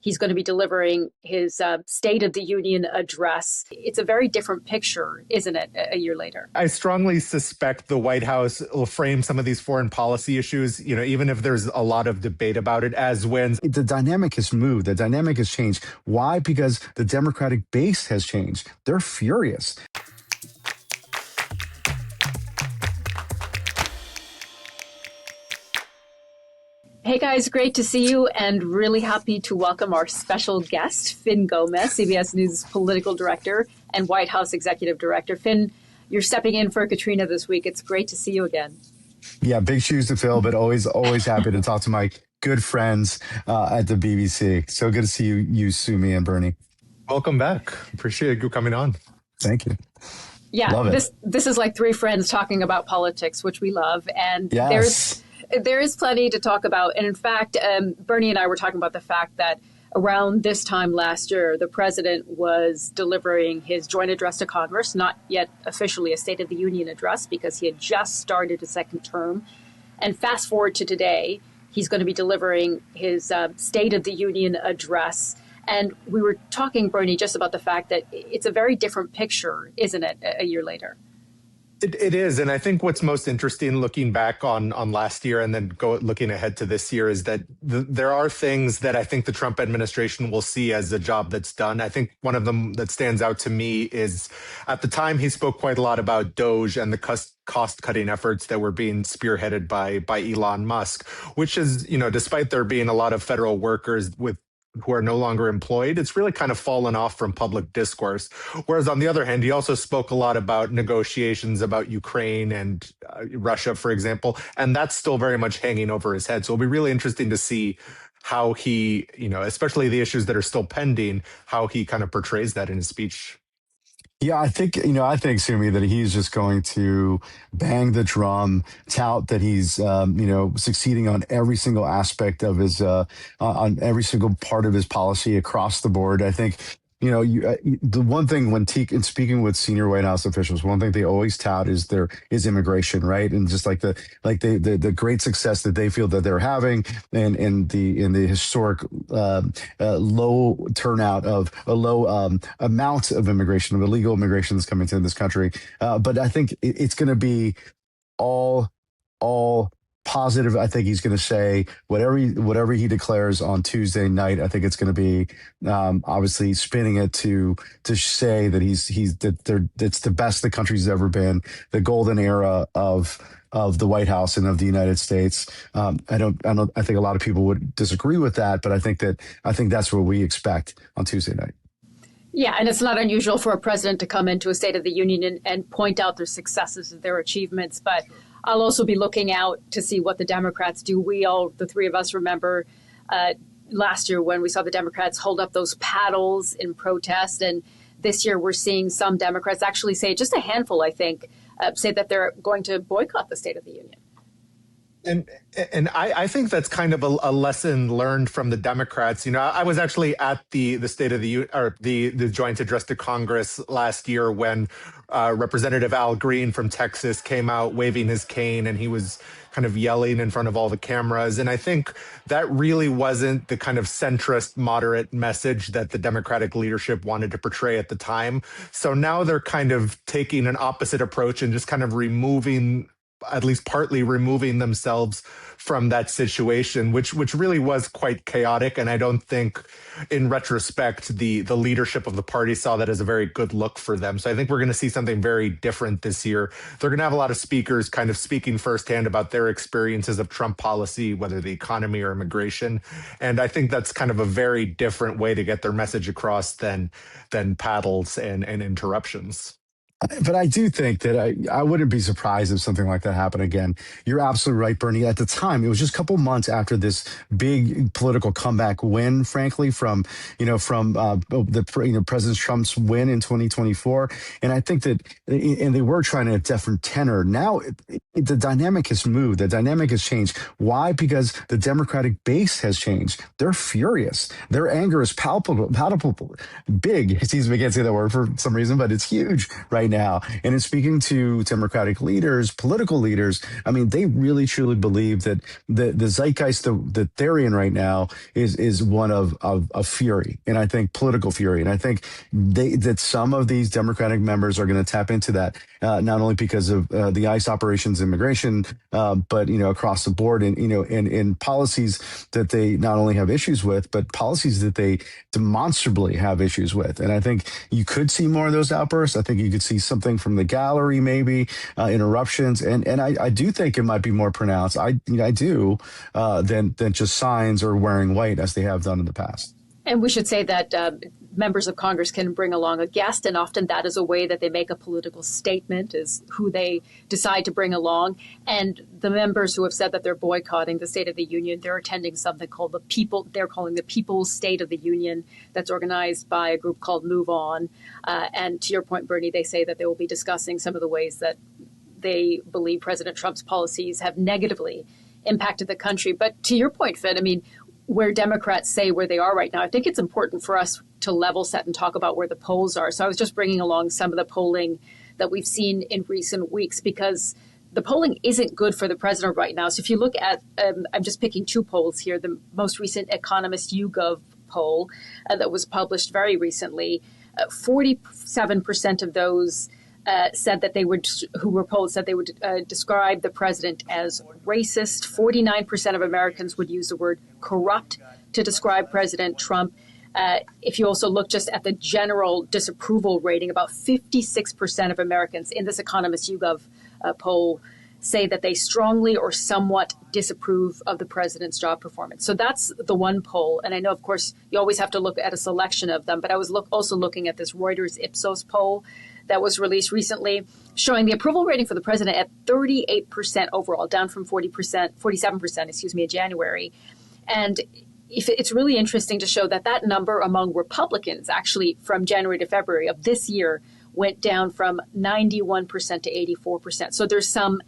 he's going to be delivering his State of the Union address. It's a very different picture, isn't it, a year later? I strongly suspect the White House will frame some of these foreign policy issues, even if there's a lot of debate about it, as wins. The dynamic has moved. The dynamic has changed. Why? Because the Democratic base has changed. They're furious. Hey guys, great to see you and really happy to welcome our special guest, Fin Gomez, CBS News political director and White House executive director. Fin, you're stepping in for Katrina this week. It's great to see you again. Yeah, big shoes to fill, but always happy to talk to my good friends at the BBC. So good to see you, Sumi and Bernie. Welcome back. Appreciate you coming on. Thank you. Yeah, this is like three friends talking about politics, which we love. And yes. There is plenty to talk about. And in fact, Bernie and I were talking about the fact that around this time last year, the president was delivering his joint address to Congress, not yet officially a State of the Union address because he had just started a second term. And fast forward to today, he's going to be delivering his State of the Union address. And we were talking, Bernie, just about the fact that it's a very different picture, isn't it, a year later? It is. And I think what's most interesting looking back on last year and then looking ahead to this year is that there are things that I think the Trump administration will see as a job that's done. I think one of them that stands out to me is at the time he spoke quite a lot about DOGE and the cost-cutting efforts that were being spearheaded by Elon Musk, which is, despite there being a lot of federal workers who are no longer employed, it's really kind of fallen off from public discourse. Whereas on the other hand, he also spoke a lot about negotiations about Ukraine and Russia, for example, and that's still very much hanging over his head. So it'll be really interesting to see how he, especially the issues that are still pending, how he kind of portrays that in his speech. Yeah, I think Sumi, that he's just going to bang the drum, tout that he's succeeding on every single aspect of his on every single part of his policy across the board. I think the one thing when speaking with senior White House officials, one thing they always tout is immigration, right? And just like the great success that they feel that they're having, and in the historic low turnout of a low amount of immigration, of illegal immigration that's coming to this country. But I think it's going to be all positive. I think he's going to say whatever he declares on Tuesday night. I think it's going to be obviously spinning it to say that it's the best the country's ever been, the golden era of the White House and of the United States. I think a lot of people would disagree with that, but I think that's what we expect on Tuesday night. Yeah, and it's not unusual for a president to come into a State of the Union and point out their successes and their achievements, but I'll also be looking out to see what the Democrats do. The three of us, remember last year when we saw the Democrats hold up those paddles in protest. And this year we're seeing some Democrats actually say, just a handful, I think, say that they're going to boycott the State of the Union. And I think that's kind of a lesson learned from the Democrats. I was actually at the State of the Union, or the joint address to Congress last year when Representative Al Green from Texas came out waving his cane, and he was kind of yelling in front of all the cameras. And I think that really wasn't the kind of centrist, moderate message that the Democratic leadership wanted to portray at the time. So now they're kind of taking an opposite approach and just kind of at least partly removing themselves from that situation, which really was quite chaotic. And I don't think, in retrospect, the leadership of the party saw that as a very good look for them. So I think we're going to see something very different this year. They're going to have a lot of speakers kind of speaking firsthand about their experiences of Trump policy, whether the economy or immigration. And I think that's kind of a very different way to get their message across than paddles and interruptions. But I do think that I wouldn't be surprised if something like that happened again. You're absolutely right, Bernie. At the time, it was just a couple months after this big political comeback win, frankly, from President Trump's win in 2024. And I think that, and they were trying a different tenor. Now the dynamic has moved. The dynamic has changed. Why? Because the Democratic base has changed. They're furious. Their anger is palpable, big. Excuse me, I can't say that word for some reason, but it's huge right now. And in speaking to Democratic leaders, political leaders, I mean, they really truly believe that the zeitgeist that they're in right now is one of fury, and I think political fury. And I think that some of these Democratic members are going to tap into that, not only because of the ICE operations, immigration, but across the board, and in policies that they not only have issues with, but policies that they demonstrably have issues with. And I think you could see more of those outbursts. I think you could see something from the gallery, maybe interruptions, and I do think it might be more pronounced. I do than just signs or wearing white as they have done in the past. And we should say that members of Congress can bring along a guest, and often that is a way that they make a political statement, is who they decide to bring along. And the members who have said that they're boycotting the State of the Union, they're attending something called they're calling the People's State of the Union, that's organized by a group called Move On. And to your point, Bernie, they say that they will be discussing some of the ways that they believe President Trump's policies have negatively impacted the country. But to your point, Finn, I mean, where Democrats say where they are right now, I think it's important for us to level set and talk about where the polls are. So I was just bringing along some of the polling that we've seen in recent weeks, because the polling isn't good for the president right now. So if you look at, I'm just picking two polls here, the most recent Economist YouGov poll that was published very recently, 47% of those said that they would, who were polled, said they would describe the president as racist. 49% of Americans would use the word corrupt to describe President Trump. If you also look just at the general disapproval rating, about 56% of Americans in this Economist YouGov poll say that they strongly or somewhat disapprove of the president's job performance. So that's the one poll. And I know, of course, you always have to look at a selection of them, but I was also looking at this Reuters Ipsos poll that was released recently, showing the approval rating for the president at 38% overall, down from 47%, in January. And it's really interesting to show that that number among Republicans, actually from January to February of this year, went down from 91% to 84%. So there's some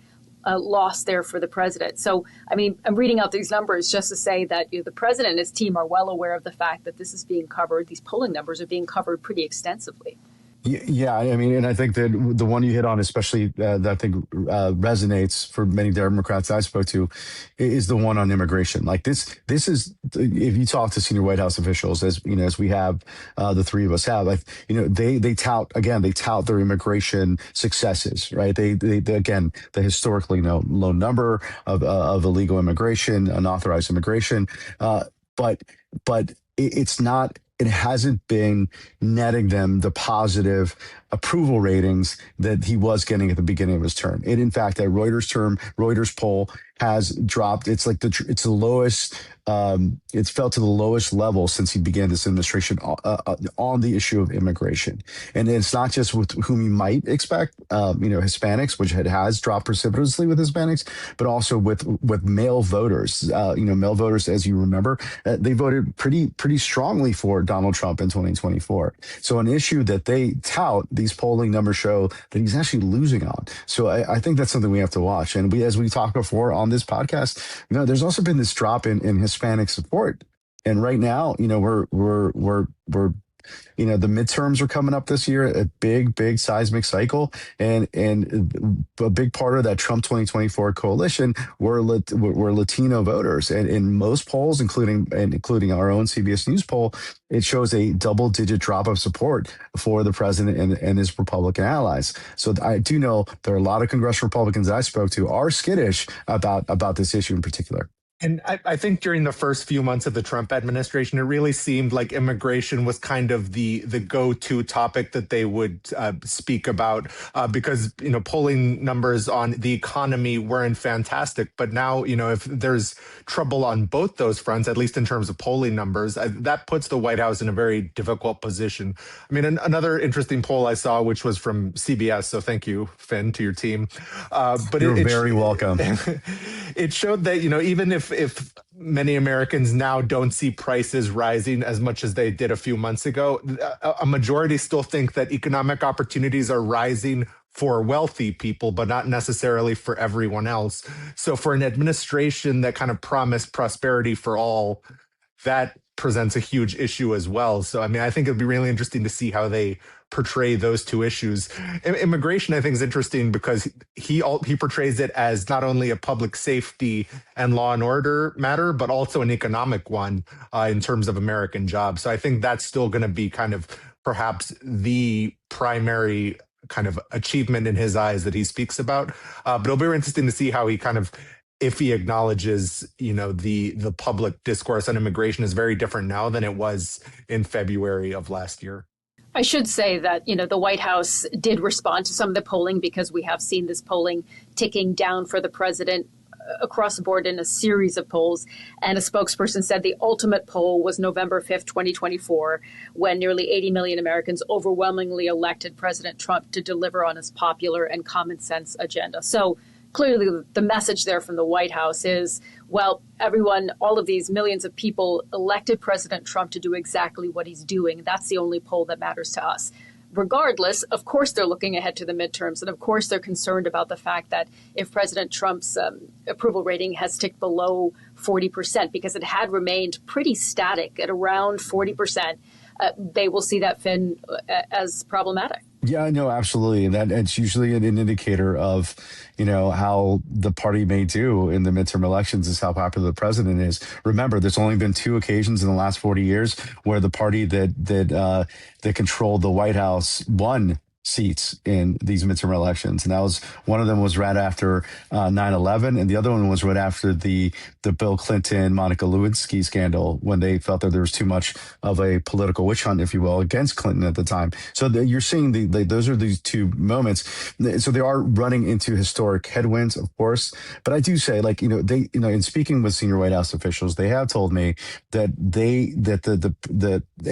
loss there for the president. So, I mean, I'm reading out these numbers just to say that the president and his team are well aware of the fact that this is being covered. These polling numbers are being covered pretty extensively. Yeah, I mean, and I think that the one you hit on, especially that I think resonates for many Democrats I spoke to, is the one on immigration. Like this is, if you talk to senior White House officials, as as we have, the three of us have, like they tout their immigration successes, right? They again, the historically low number of illegal immigration, unauthorized immigration, but it's not. It hasn't been netting them the positive approval ratings that he was getting at the beginning of his term. And in fact, that Reuters poll has dropped. It's like it's the lowest. It's fell to the lowest level since he began this administration on the issue of immigration. And it's not just with whom you might expect, Hispanics, which has dropped precipitously with Hispanics, but also with male voters. Male voters, as you remember, they voted pretty strongly for Donald Trump in 2024. So an issue that they tout, these polling numbers show that he's actually losing on. So I think that's something we have to watch. And as we talked before on this podcast, there's also been this drop in Hispanic support. And right now, we're the midterms are coming up this year, a big seismic cycle. And a big part of that Trump 2024 coalition were Latino voters. And in most polls, including our own CBS News poll, it shows a double-digit drop of support for the president and his Republican allies. So I do know there are a lot of congressional Republicans I spoke to are skittish about this issue in particular. And I think during the first few months of the Trump administration, it really seemed like immigration was kind of the go-to topic that they would speak about because, polling numbers on the economy weren't fantastic. But now, if there's trouble on both those fronts, at least in terms of polling numbers, that puts the White House in a very difficult position. I mean, another interesting poll I saw, which was from CBS, so thank you, Finn, to your team. But you're very welcome. It showed that, even if many Americans now don't see prices rising as much as they did a few months ago, a majority still think that economic opportunities are rising for wealthy people, but not necessarily for everyone else. So for an administration that kind of promised prosperity for all, that presents a huge issue as well. So, I mean, I think it'd be really interesting to see how they portray those two issues. Immigration, I think, is interesting because he portrays it as not only a public safety and law and order matter, but also an economic one in terms of American jobs. So I think that's still going to be kind of perhaps the primary kind of achievement in his eyes that he speaks about. But it'll be interesting to see how he kind of, if he acknowledges, the public discourse on immigration is very different now than it was in February of last year. I should say that, the White House did respond to some of the polling because we have seen this polling ticking down for the president across the board in a series of polls. And a spokesperson said the ultimate poll was November 5th, 2024, when nearly 80 million Americans overwhelmingly elected President Trump to deliver on his popular and common sense agenda. So clearly the message there from the White House is, well, everyone, all of these millions of people elected President Trump to do exactly what he's doing. That's the only poll that matters to us. Regardless, of course, they're looking ahead to the midterms. And of course, they're concerned about the fact that if President Trump's approval rating has ticked below 40%, because it had remained pretty static at around 40%, they will see that, Finn, as problematic. Yeah, no, absolutely. And that it's usually an indicator of, how the party may do in the midterm elections is how popular the president is. Remember, there's only been 2 occasions in the last 40 years where the party that controlled the White House won seats in these midterm elections. And that was, one of them was right after 9/11, and the other one was right after the Bill Clinton, Monica Lewinsky scandal, when they felt that there was too much of a political witch hunt, if you will, against Clinton at the time. So you're seeing those are these 2 moments. So they are running into historic headwinds, of course. But I do say, in speaking with senior White House officials, they have told me that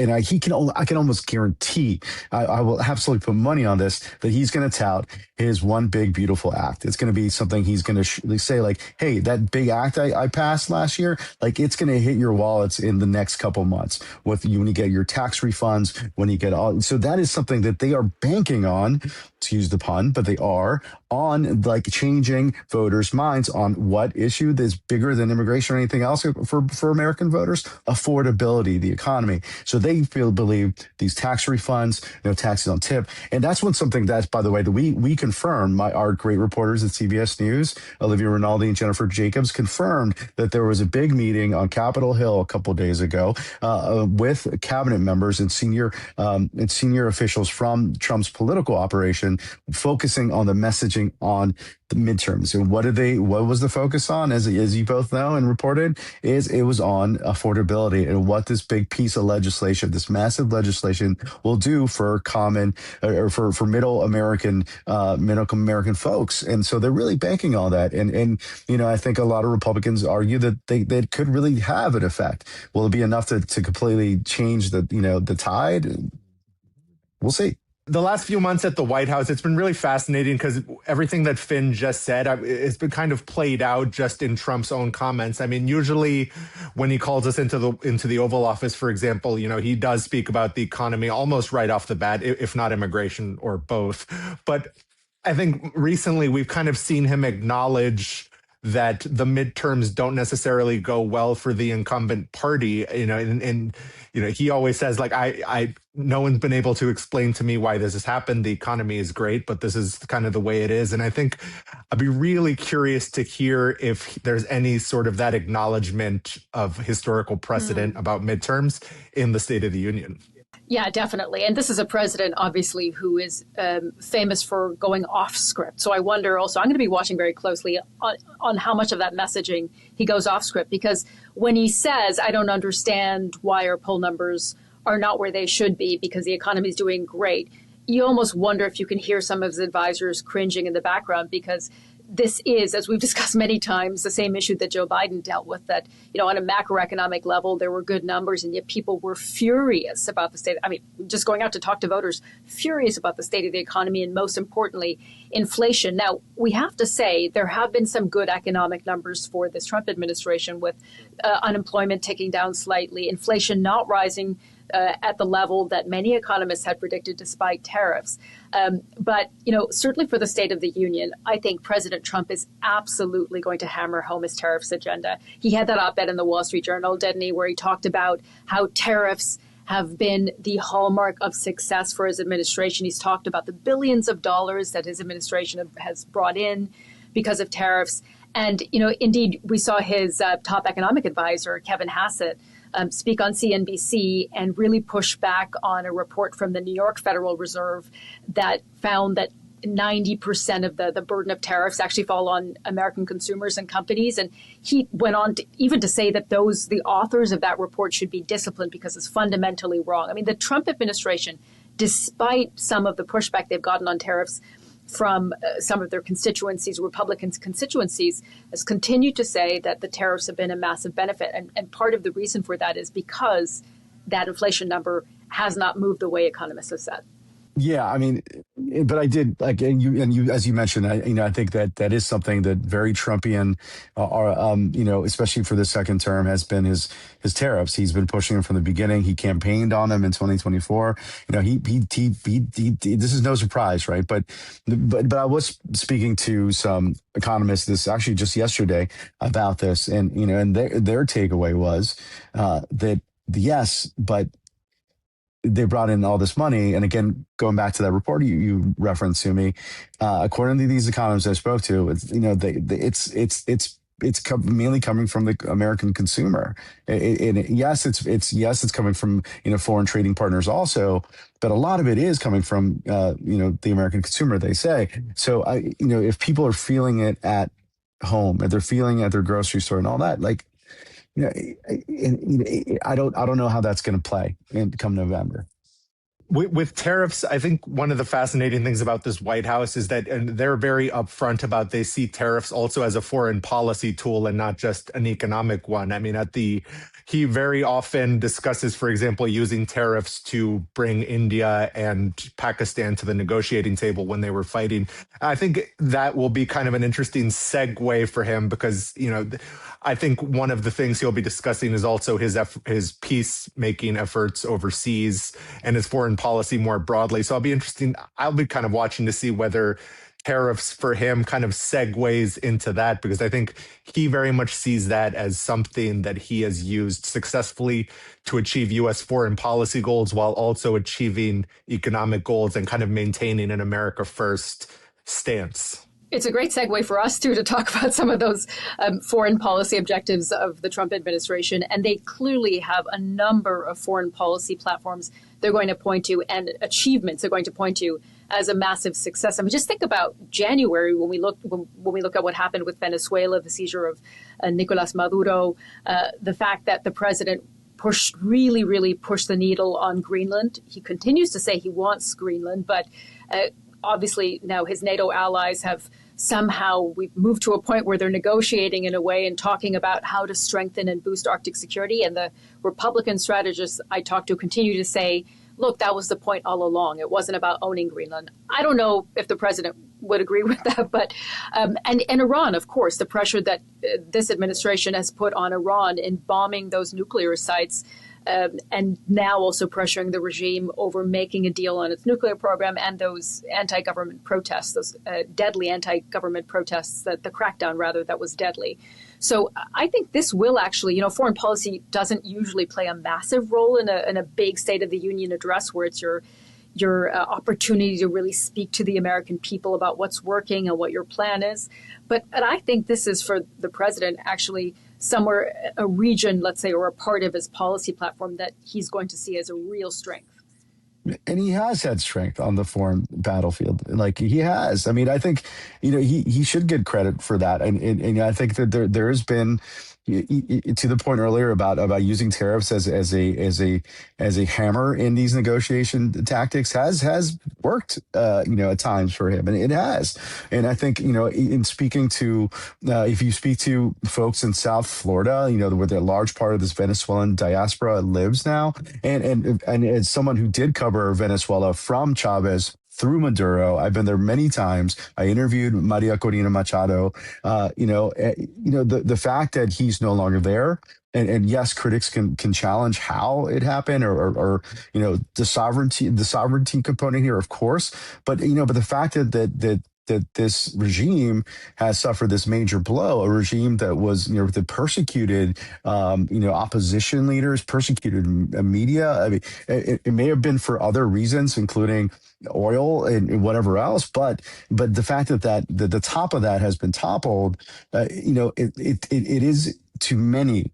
I can almost guarantee, I will absolutely put money on this, that he's going to tout his one big beautiful act. It's going to be something he's going to say, like, hey, that big act I passed last year, like, it's going to hit your wallets in the next couple months with you when you get your tax refunds, when you get all. So that is something that they are banking on, to use the pun, but they are on, like, changing voters' minds on what issue that's bigger than immigration or anything else for American voters: affordability, the economy. So they believe these tax refunds, taxes on tip. And that's something that's, by the way, that we confirmed, our great reporters at CBS News, Olivia Rinaldi and Jennifer Jacobs, confirmed that there was a big meeting on Capitol Hill a couple of days ago with cabinet members and senior officials from Trump's political operation, focusing on the messaging on the midterms. And what was the focus on, as you both know and reported, it was on affordability and what this big piece of legislation, this massive legislation, will do for common or for middle American folks. And so they're really banking on that. And I think a lot of Republicans argue that they could really have an effect. Will it be enough to completely change the tide? We'll see. The last few months at the White House, it's been really fascinating because everything that Finn just said, it's been kind of played out just in Trump's own comments. I mean, usually when he calls us into the Oval Office, for example, he does speak about the economy almost right off the bat, if not immigration or both. But I think recently we've kind of seen him acknowledge that the midterms don't necessarily go well for the incumbent party, and he always says, like, no one's been able to explain to me why this has happened. The economy is great, but this is kind of the way it is. And I think I'd be really curious to hear if there's any sort of that acknowledgement of historical precedent about midterms in the State of the Union. Yeah, definitely. And this is a president, obviously, who is famous for going off script. So I wonder also, I'm going to be watching very closely on how much of that messaging he goes off script, because when he says, I don't understand why our poll numbers are not where they should be because the economy is doing great, you almost wonder if you can hear some of his advisors cringing in the background, because this is, as we've discussed many times, the same issue that Joe Biden dealt with, that, on a macroeconomic level, there were good numbers, and yet people were furious about the state. I mean, just going out to talk to voters, furious about the state of the economy, and most importantly, inflation. Now, we have to say there have been some good economic numbers for this Trump administration, with unemployment ticking down slightly, inflation not rising at the level that many economists had predicted despite tariffs. But, certainly for the State of the Union, I think President Trump is absolutely going to hammer home his tariffs agenda. He had that op-ed in the Wall Street Journal, didn't he, where he talked about how tariffs have been the hallmark of success for his administration. He's talked about the billions of dollars that his administration has brought in because of tariffs. And, indeed, we saw his top economic advisor, Kevin Hassett, speak on CNBC and really push back on a report from the New York Federal Reserve that found that 90% of the burden of tariffs actually fall on American consumers and companies. And he went on to say that the authors of that report should be disciplined because it's fundamentally wrong. I mean, the Trump administration, despite some of the pushback they've gotten on tariffs from some of their constituencies, Republicans' constituencies, has continued to say that the tariffs have been a massive benefit. And part of the reason for that is because that inflation number has not moved the way economists have said. Yeah, I mean, but I did and you, as you mentioned, I think that is something that very Trumpian, especially for the second term, has been his tariffs. He's been pushing them from the beginning. He campaigned on them in 2024. He this is no surprise, right? But I was speaking to some economists this actually just yesterday about this, and and their takeaway was that yes, but they brought in all this money. And again, going back to that report you referenced to me, according to these economists I spoke to, it's mainly coming from the American consumer. It's coming from foreign trading partners also, but a lot of it is coming from the American consumer, they say. So if people are feeling it at home, if they're feeling it at their grocery store and all that, I don't know how that's going to play come November. With tariffs, I think one of the fascinating things about this White House is that they're very upfront about they see tariffs also as a foreign policy tool and not just an economic one. I mean, he very often discusses, for example, using tariffs to bring India and Pakistan to the negotiating table when they were fighting. I think that will be kind of an interesting segue for him because, I think one of the things he'll be discussing is also his peacemaking efforts overseas and his foreign policy more broadly. So I'll be kind of watching to see whether tariffs for him kind of segues into that, because I think he very much sees that as something that he has used successfully to achieve U.S. foreign policy goals while also achieving economic goals and kind of maintaining an America first stance. It's a great segue for us, too, to talk about some of those foreign policy objectives of the Trump administration. And they clearly have a number of foreign policy platforms they're going to point to and achievements they're going to point to as a massive success. I mean, just think about January when we look at what happened with Venezuela, the seizure of Nicolas Maduro, the fact that the president really pushed the needle on Greenland. He continues to say he wants Greenland, but obviously now his NATO allies have we've moved to a point where they're negotiating in a way and talking about how to strengthen and boost Arctic security. And the Republican strategists I talked to continue to say, look, that was the point all along. It wasn't about owning Greenland. I don't know if the president would agree with that, but and Iran, of course, the pressure that this administration has put on Iran in bombing those nuclear sites. And now also pressuring the regime over making a deal on its nuclear program and those anti-government protests, those deadly anti-government protests, the crackdown, rather, that was deadly. So I think this will actually, foreign policy doesn't usually play a massive role in a big State of the Union address where it's your opportunity to really speak to the American people about what's working and what your plan is. But I think this is for the president actually somewhere, a region, let's say, or a part of his policy platform that he's going to see as a real strength. And he has had strength on the foreign battlefield. He has. I mean, I think, he should get credit for that. And I think that there has been, to the point earlier about using tariffs as a hammer in these negotiation tactics has worked at times for him, and it has. And I think in speaking to if you speak to folks in South Florida, where the large part of this Venezuelan diaspora lives now, and as someone who did cover Venezuela from Chavez through Maduro, I've been there many times. I interviewed Maria Corina Machado. The fact that he's no longer there and yes, critics can challenge how it happened, or the sovereignty component here, of course. But but the fact that this regime has suffered this major blow, a regime that was that persecuted opposition leaders, persecuted media. I mean, it may have been for other reasons, including oil and whatever else, but the fact that the top of that has been toppled, it is to many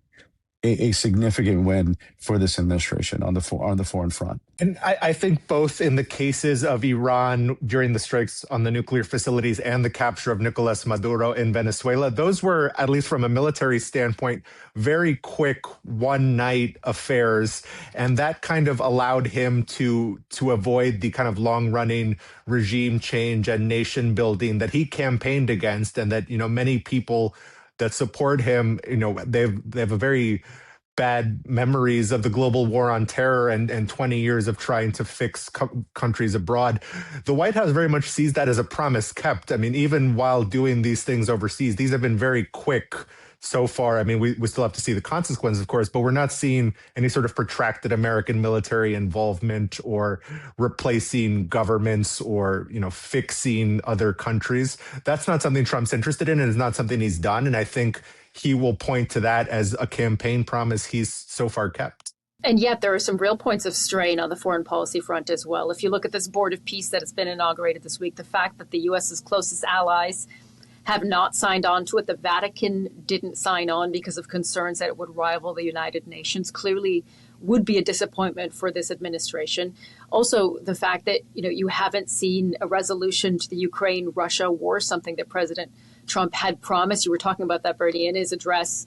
a significant win for this administration on the foreign front. And I think both in the cases of Iran during the strikes on the nuclear facilities and the capture of Nicolas Maduro in Venezuela, those were, at least from a military standpoint, very quick one-night affairs. And that kind of allowed him to avoid the kind of long-running regime change and nation building that he campaigned against, and that, many people that support him, they have a very bad memories of the global war on terror and 20 years of trying to fix countries abroad. The White House very much sees that as a promise kept. I mean, even while doing these things overseas, these have been very quick so far. I mean, we still have to see the consequences, of course, but we're not seeing any sort of protracted American military involvement or replacing governments or, fixing other countries. That's not something Trump's interested in, and it's not something he's done. And I think he will point to that as a campaign promise he's so far kept. And yet there are some real points of strain on the foreign policy front as well. If you look at this Board of Peace that has been inaugurated this week, the fact that the U.S.'s closest allies have not signed on to it. The Vatican didn't sign on because of concerns that it would rival the United Nations. Clearly would be a disappointment for this administration. Also, the fact that, you haven't seen a resolution to the Ukraine-Russia war, something that President Trump had promised. You were talking about that, Bernie, in his address,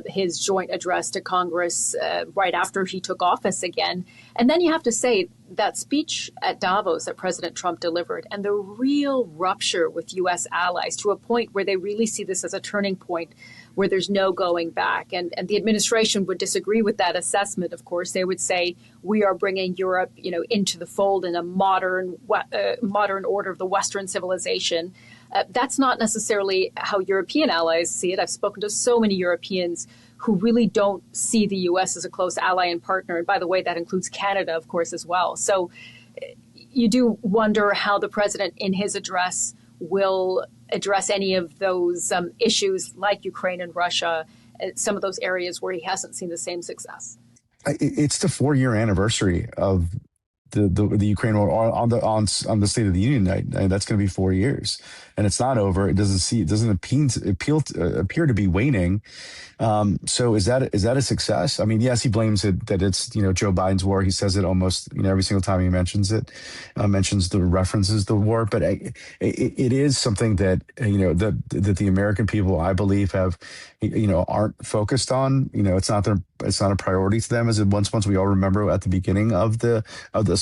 his joint address to Congress right after he took office again. And then you have to say that speech at Davos that President Trump delivered and the real rupture with U.S. allies to a point where they really see this as a turning point where there's no going back. And the administration would disagree with that assessment, of course. They would say, we are bringing Europe, into the fold in a modern order of the Western civilization. That's not necessarily how European allies see it. I've spoken to so many Europeans who really don't see the U.S. as a close ally and partner. And by the way, that includes Canada, of course, as well. So you do wonder how the president in his address will address any of those issues like Ukraine and Russia, some of those areas where he hasn't seen the same success. It's the 4-year anniversary of the Ukraine war on the State of the Union night. And that's going to be 4 years, and it's not over. It doesn't appear to be waning. So is that a success? I mean, yes, he blames it that it's Joe Biden's war. He says it almost every single time he mentions it, mentions the references the war. But it is something that that the American people, I believe, have aren't focused on. It's not a priority to them as it once we all remember at the beginning of the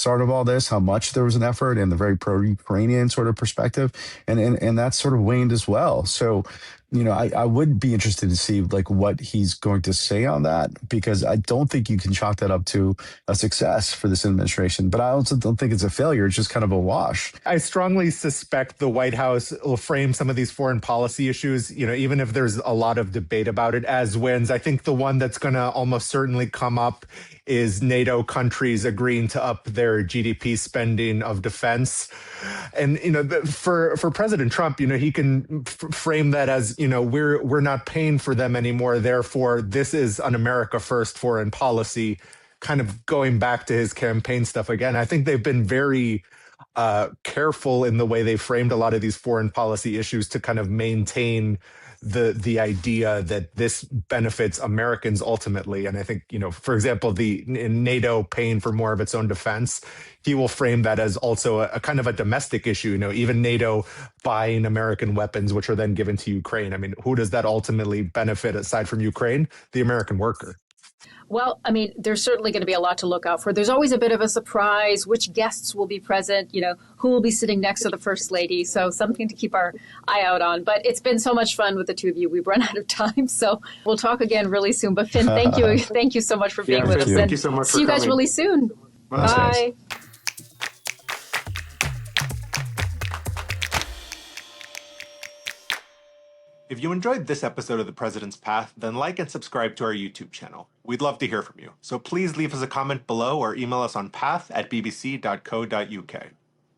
start of all this, how much there was an effort and the very pro-Ukrainian sort of perspective, and that's sort of waned as well. So I would be interested to see what he's going to say on that, because I don't think you can chalk that up to a success for this administration. But I also don't think it's a failure. It's just kind of a wash. I strongly suspect the White House will frame some of these foreign policy issues, even if there's a lot of debate about it, as wins. I think the one that's going to almost certainly come up is NATO countries agreeing to up their GDP spending of defense. And, for President Trump, he can frame that as, we're not paying for them anymore. Therefore, this is an America first foreign policy, kind of going back to his campaign stuff again. I think they've been very careful in the way they framed a lot of these foreign policy issues to kind of maintain the idea that this benefits Americans ultimately. And I think, for example, in NATO paying for more of its own defense, he will frame that as also a kind of a domestic issue, even NATO buying American weapons, which are then given to Ukraine. I mean, who does that ultimately benefit aside from Ukraine? The American worker. Well, I mean, there's certainly going to be a lot to look out for. There's always a bit of a surprise, which guests will be present, who will be sitting next to the First Lady. So something to keep our eye out on. But it's been so much fun with the two of you. We've run out of time, so we'll talk again really soon. But Finn, thank you. Thank you so much for being with us. Thank you so much for coming. See you guys really soon. Bye. If you enjoyed this episode of The President's Path, then like and subscribe to our YouTube channel. We'd love to hear from you. So please leave us a comment below or email us on path@bbc.co.uk.